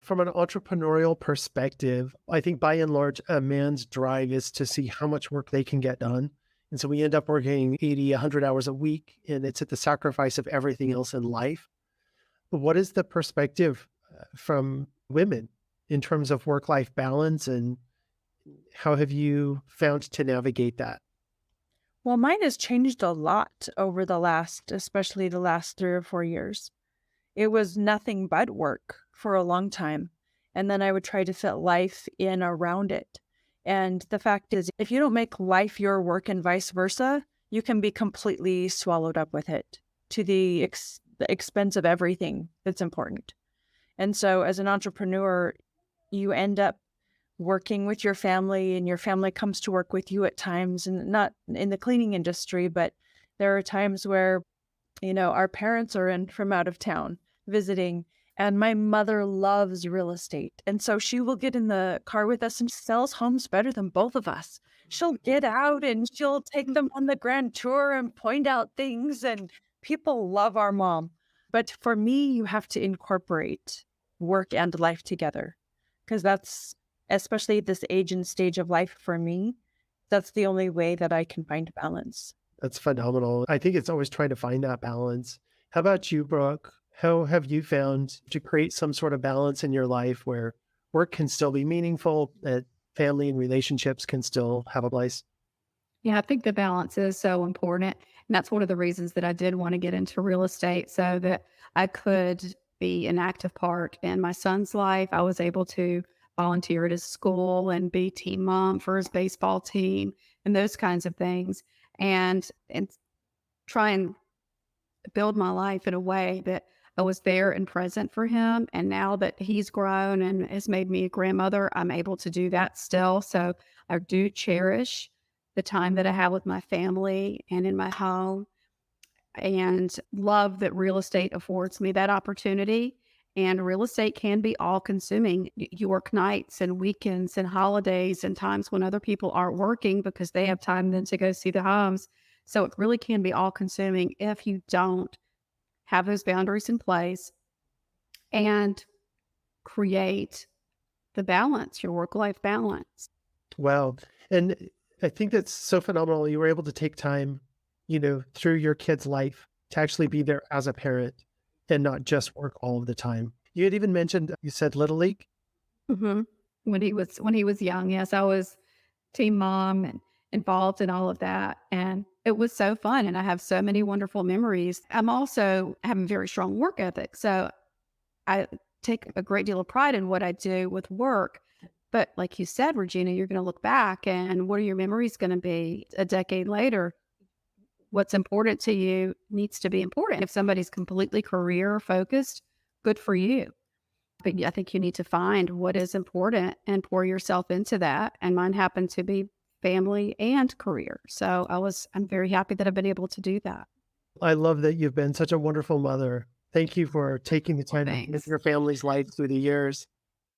from an entrepreneurial perspective, I think by and large, a man's drive is to see how much work they can get done. And so we end up working 80, 100 hours a week, and it's at the sacrifice of everything else in life. But what is the perspective from women in terms of work-life balance, and how have you found to navigate that? Well, mine has changed a lot over especially the last 3 or 4 years. It was nothing but work for a long time. And then I would try to fit life in around it. And the fact is, if you don't make life your work and vice versa, you can be completely swallowed up with it to the expense of everything that's important. And so as an entrepreneur, you end up working with your family and your family comes to work with you at times, and not in the cleaning industry, but there are times where, our parents are in from out of town visiting, and my mother loves real estate. And so she will get in the car with us and sells homes better than both of us. She'll get out and she'll take them on the grand tour and point out things, and people love our mom. But for me, you have to incorporate work and life together, because that's, especially at this age and stage of life for me, that's the only way that I can find balance. That's phenomenal. I think it's always trying to find that balance. How about you, Brooke? How have you found to create some sort of balance in your life where work can still be meaningful, that family and relationships can still have a place? Yeah, I think the balance is so important. And that's one of the reasons that I did want to get into real estate so that I could be an active part in my son's life. I was able to volunteer at his school and be team mom for his baseball team and those kinds of things. And try and build my life in a way that I was there and present for him. And now that he's grown and has made me a grandmother, I'm able to do that still. So I do cherish the time that I have with my family and in my home, and love that real estate affords me that opportunity. And real estate can be all consuming. You work nights and weekends and holidays and times when other people aren't working because they have time then to go see the homes. So it really can be all consuming if you don't have those boundaries in place and create the balance, your work life balance. Wow. And I think that's so phenomenal. You were able to take time, through your kid's life to actually be there as a parent and not just work all of the time. You had even mentioned, you said Little League. hmm When he was young, yes, I was team mom and involved in all of that. And it was so fun. And I have so many wonderful memories. I'm also having very strong work ethic. So I take a great deal of pride in what I do with work. But like you said, Regina, you're going to look back and what are your memories going to be a decade later? What's important to you needs to be important. If somebody's completely career focused, good for you. But I think you need to find what is important and pour yourself into that. And mine happened to be family and career. So I'm very happy that I've been able to do that. I love that you've been such a wonderful mother. Thank you for taking the time to live Thanks. your family's life through the years.